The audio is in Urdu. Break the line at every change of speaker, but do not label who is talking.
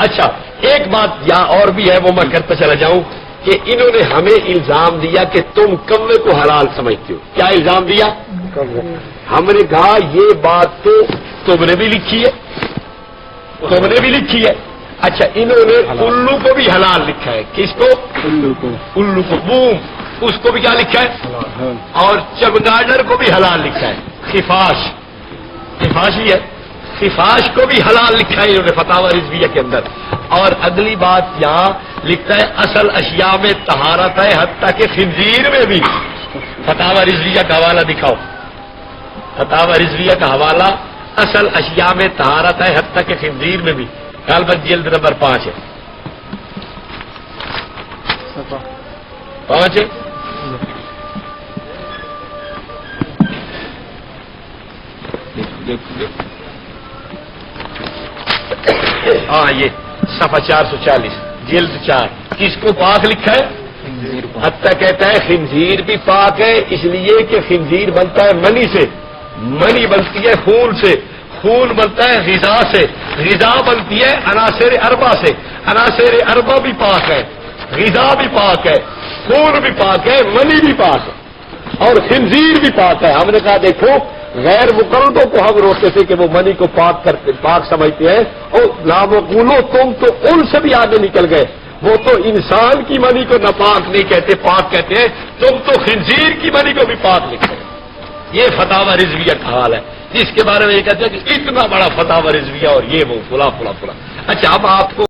اچھا ایک بات یہاں اور بھی ہے وہ میں کرتا چلا جاؤں کہ انہوں نے ہمیں الزام دیا کہ تم کوے کو حلال سمجھتے ہو. کیا الزام دیا؟ ہم نے کہا یہ بات تو تم نے بھی لکھی ہے، تم نے بھی لکھی ہے. اچھا انہوں نے الو کو بھی حلال لکھا ہے. کس کو؟ الو کو. بوم اس کو بھی کیا لکھا ہے؟ اور چمگاڈر کو بھی حلال لکھا ہے. خفاش ہی ہے، خفاش کو بھی حلال لکھا ہے انہوں نے فتاوی رضویہ کے اندر. اور اگلی بات یہاں لکھتا ہے اصل اشیاء میں طہارت ہے حتیٰ کہ خنزیر میں بھی. فتاوی رضویہ کا حوالہ دکھاؤ. فتاوی رضویہ کا حوالہ اصل اشیاء میں طہارت ہے حتیٰ کہ خنزیر میں بھی. غالباً جلد نمبر 5 ہے. 5 ہے. ہاں یہ صفحہ 440 جلد 4. کس کو پاک لکھا ہے؟ حتیٰ کہتا ہے خنزیر بھی پاک ہے اس لیے کہ خنزیر بنتا ہے منی سے، منی بنتی ہے خون سے، خون بنتا ہے غذا سے، غذا بنتی ہے عناصر اربع سے، عناصر اربع بھی پاک ہے، غذا بھی پاک ہے، خون بھی پاک ہے، منی بھی پاک ہے اور خنزیر بھی پاک ہے. ہم نے کہا دیکھو غیر مقلدوں کو ہم روکتے تھے کہ وہ منی کو پاک سمجھتے ہیں اور لامقولو تم تو ان سے بھی آگے نکل گئے. وہ تو انسان کی منی کو ناپاک نہیں کہتے، پاک کہتے ہیں. تم تو خنزیر کی منی کو بھی پاک لکھتے ہیں. یہ فتاوی رضویہ کا حال ہے جس کے بارے میں یہ کہتے ہیں کہ اتنا بڑا فتاوی رضویہ اور یہ وہ فلاں فلاں فلاں. اچھا اب آپ کو